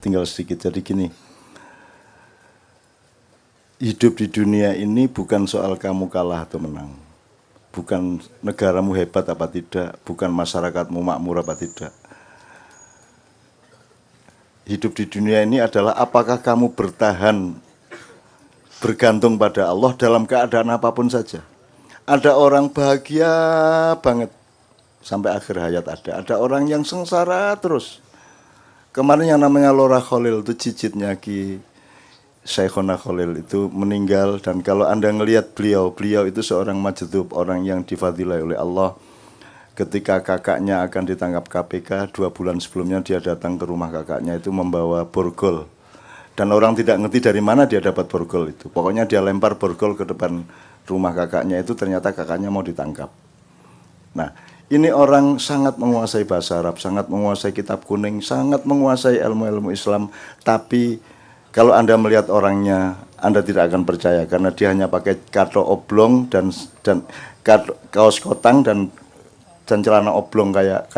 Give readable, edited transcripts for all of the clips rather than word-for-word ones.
tinggal sedikit. Jadi gini, hidup di dunia ini bukan soal kamu kalah atau menang, bukan negaramu hebat apa tidak, bukan masyarakatmu makmur apa tidak. Hidup di dunia ini adalah apakah kamu bertahan bergantung pada Allah dalam keadaan apapun saja. Ada orang bahagia banget sampai akhir hayat ada orang yang sengsara terus. Kemarin yang namanya Lora Khalil itu cicitnya Ki Syekhona Khalil itu meninggal, dan kalau Anda ngelihat beliau itu seorang majdub, orang yang difadilai oleh Allah. Ketika kakaknya akan ditangkap KPK 2 bulan sebelumnya, dia datang ke rumah kakaknya itu membawa borgol, dan orang tidak ngerti dari mana dia dapat borgol itu. Pokoknya dia lempar borgol ke depan rumah kakaknya itu, ternyata kakaknya mau ditangkap. Nah, ini orang sangat menguasai bahasa Arab, sangat menguasai kitab kuning, sangat menguasai ilmu-ilmu Islam. Tapi kalau Anda melihat orangnya, Anda tidak akan percaya, karena dia hanya pakai kato oblong dan kaos kotang dan celana oblong kayak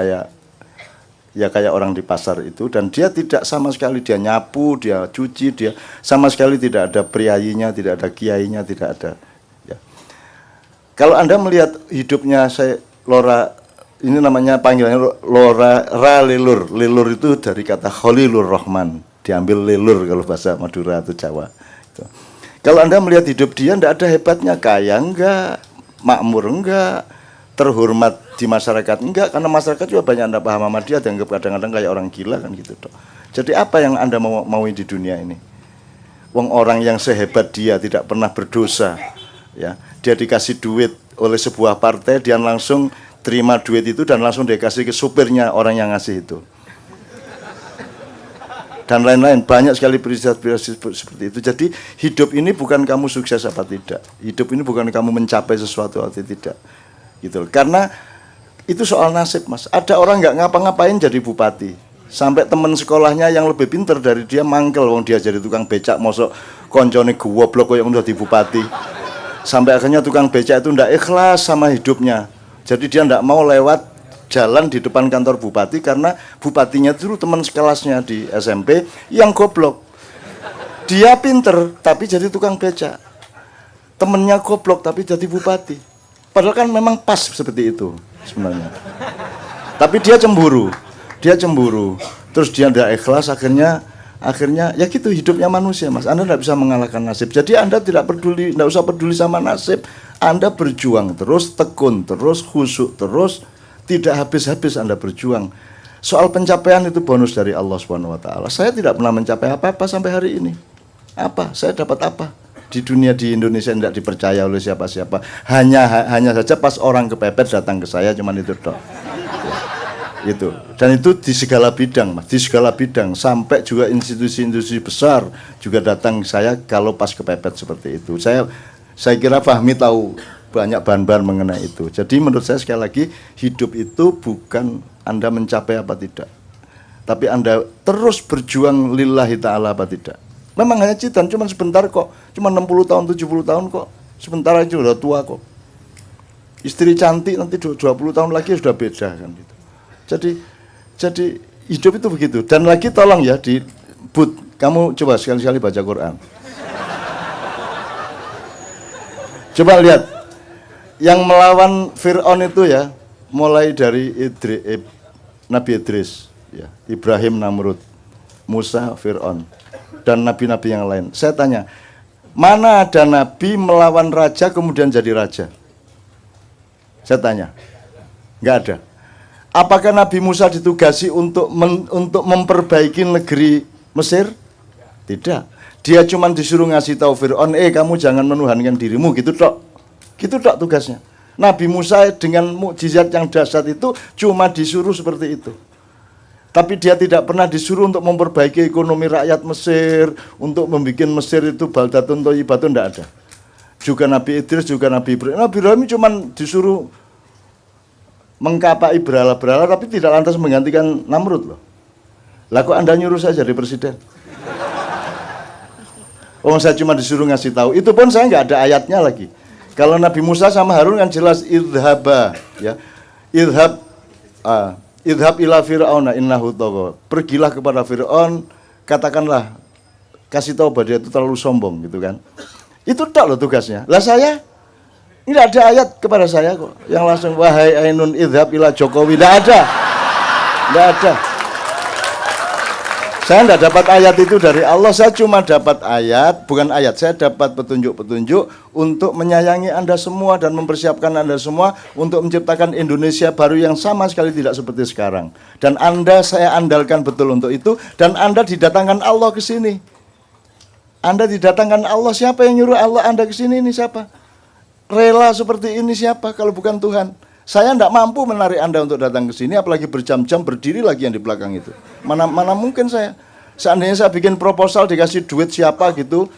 orang di pasar itu. Dan dia tidak sama sekali, dia nyapu, dia cuci, dia sama sekali tidak ada priayinya, tidak ada kiainya, tidak ada. Ya. Kalau Anda melihat hidupnya Lora, ini namanya panggilannya Lora Lilur. Lilur itu dari kata Khalilur Rahman, diambil lilur kalau bahasa Madura atau Jawa. Gitu. Kalau Anda melihat hidup dia, tidak ada hebatnya, kaya enggak, makmur enggak, terhormat di masyarakat enggak, karena masyarakat juga banyak Anda paham sama dia, dianggap kadang-kadang kayak orang gila kan gitu toh. Jadi apa yang Anda mau di dunia ini? Wong orang yang sehebat dia tidak pernah berdosa, ya. Dia dikasih duit oleh sebuah partai, dia langsung terima duit itu dan langsung dikasih ke supirnya orang yang ngasih itu. Dan lain-lain, banyak sekali peristiwa seperti itu. Jadi hidup ini bukan kamu sukses apa tidak, hidup ini bukan kamu mencapai sesuatu atau tidak, gitu. Karena itu soal nasib, Mas. Ada orang nggak ngapa-ngapain jadi bupati, sampai teman sekolahnya yang lebih pinter dari dia mangkel, wong dia jadi tukang becak, mosok koncone goblok yang udah di bupati. Sampai akhirnya tukang becak itu ndak ikhlas sama hidupnya. Jadi dia ndak mau lewat jalan di depan kantor bupati, karena bupatinya dulu teman sekelasnya di SMP yang goblok. Dia pinter tapi jadi tukang becak, temennya goblok tapi jadi bupati. Padahal kan memang pas seperti itu sebenarnya. Tapi dia cemburu. Terus dia tidak ikhlas, akhirnya ya gitu hidupnya manusia, Mas. Anda tidak bisa mengalahkan nasib. Jadi Anda tidak usah peduli sama nasib. Anda berjuang terus, tekun terus, khusyuk terus, tidak habis-habis Anda berjuang. Soal pencapaian itu bonus dari Allah SWT. Saya tidak pernah mencapai apa-apa sampai hari ini. Apa? Saya dapat apa? Di dunia di Indonesia tidak dipercaya oleh siapa-siapa. Hanya saja pas orang kepepet datang ke saya, cuman itu dong. Itu. Dan itu di segala bidang, Mas. Di segala bidang, sampai juga institusi-institusi besar juga datang ke saya kalau pas kepepet seperti itu. Saya kira Fahmi tahu banyak bahan-bahan mengenai itu. Jadi menurut saya sekali lagi, hidup itu bukan Anda mencapai apa tidak, tapi Anda terus berjuang lillahi ta'ala apa tidak. Memang hanya citan, cuma sebentar kok, cuma 60 tahun, 70 tahun kok, sebentar aja udah tua kok. Istri cantik nanti 20 tahun lagi sudah beda kan gitu. Jadi hidup itu begitu. Dan lagi tolong ya, kamu coba sekali-sekali baca Quran. Coba lihat yang melawan Fir'aun itu ya, mulai dari Nabi Idris, ya, Ibrahim, Namrud, Musa, Fir'aun, dan nabi-nabi yang lain. Saya tanya, mana ada nabi melawan raja kemudian jadi raja? Saya tanya, nggak ada. Apakah Nabi Musa ditugasi untuk memperbaiki negeri Mesir? Tidak. Dia cuma disuruh ngasih tahu Fir'aun, kamu jangan menuhankan dirimu, gitu tok. Gitu tok tugasnya. Nabi Musa dengan mukjizat yang dahsyat itu cuma disuruh seperti itu. Tapi dia tidak pernah disuruh untuk memperbaiki ekonomi rakyat Mesir, untuk membuat Mesir itu baldatun thayyibatun, tidak ada. Juga Nabi Idris, juga Nabi Ibrahim. Nabi Ibrahim cuma disuruh mengkapai berhala-berhala, tapi tidak lantas menggantikan Namrud loh. Lah kok Anda nyuruh saya jadi presiden? Saya cuma disuruh ngasih tahu. Itu pun saya nggak ada ayatnya lagi. Kalau Nabi Musa sama Harun kan jelas idhaba, ya. Idhab ila fir'auna innahu tagha. Pergilah kepada Fir'aun katakanlah kasih tahu bahwa dia itu terlalu sombong gitu kan. Itu tak loh tugasnya. Lah saya ini ada ayat kepada saya kok yang langsung wahai ainun idhab ila Jokowi. Tidak ada. Tidak ada. Saya tidak dapat ayat itu dari Allah, saya cuma dapat ayat, bukan ayat, saya dapat petunjuk-petunjuk untuk menyayangi Anda semua dan mempersiapkan Anda semua untuk menciptakan Indonesia baru yang sama sekali tidak seperti sekarang. Dan Anda saya andalkan betul untuk itu, dan Anda didatangkan Allah ke sini. Anda didatangkan Allah, siapa yang nyuruh Allah Anda ke sini ini siapa? Rela seperti ini siapa kalau bukan Tuhan? Saya tidak mampu menarik Anda untuk datang ke sini, apalagi berjam-jam berdiri lagi yang di belakang itu. Mana mungkin saya. Seandainya saya bikin proposal dikasih duit siapa gitu,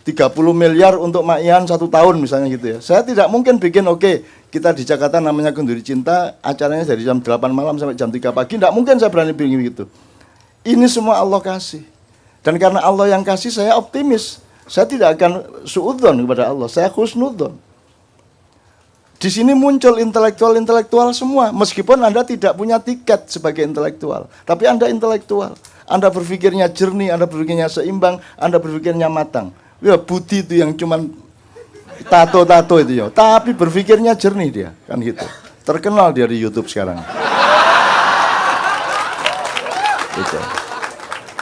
30 miliar untuk Mak Ian 1 tahun misalnya gitu ya. Saya tidak mungkin bikin oke, kita di Jakarta namanya Kenduri Cinta, acaranya dari jam 8 malam sampai jam 3 pagi. Tidak mungkin saya berani bikin gitu. Ini semua Allah kasih. Dan karena Allah yang kasih, saya optimis. Saya tidak akan suudzon kepada Allah, saya husnudzon. Di sini muncul intelektual-intelektual semua, meskipun Anda tidak punya tiket sebagai intelektual, tapi Anda intelektual. Anda berpikirnya jernih, Anda berpikirnya seimbang, Anda berpikirnya matang. Ya, Budi itu yang cuman tato-tato itu ya, tapi berpikirnya jernih dia, kan gitu. Terkenal dia di YouTube sekarang. Gitu.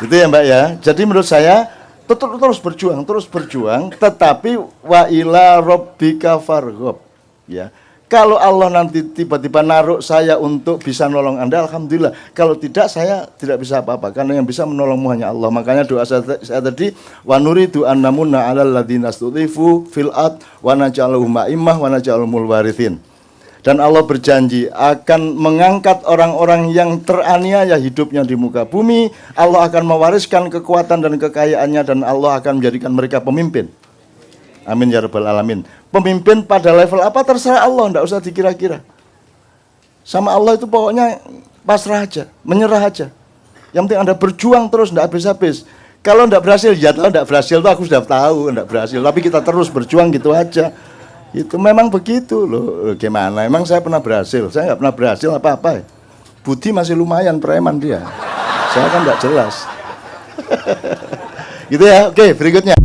Gitu ya Mbak ya. Jadi menurut saya terus berjuang, tetapi wa ila rabbika farghab. Ya, kalau Allah nanti tiba-tiba naruh saya untuk bisa nolong Anda, alhamdulillah. Kalau tidak, saya tidak bisa apa-apa, karena yang bisa menolongmu hanya Allah. Makanya doa saya tadi, wa nuridu an namunna 'alal ladzina studhifu fil ard wa naj'aluhum a'immah wa naj'alumul warithin. Dan Allah berjanji akan mengangkat orang-orang yang teraniaya hidupnya di muka bumi. Allah akan mewariskan kekuatan dan kekayaannya, dan Allah akan menjadikan mereka pemimpin. Amin ya rabbal alamin. Pemimpin pada level apa terserah Allah, tidak usah dikira-kira. Sama Allah itu pokoknya pasrah aja, menyerah aja. Yang penting Anda berjuang terus, tidak habis-habis. Kalau tidak berhasil, ya tidak berhasil itu aku sudah tahu, tidak berhasil. Tapi kita terus berjuang gitu aja. Itu memang begitu loh. Gimana? Emang saya pernah berhasil? Saya nggak pernah berhasil apa-apa. Budi masih lumayan, preman dia. Saya kan nggak jelas. Gitu ya. Oke, berikutnya.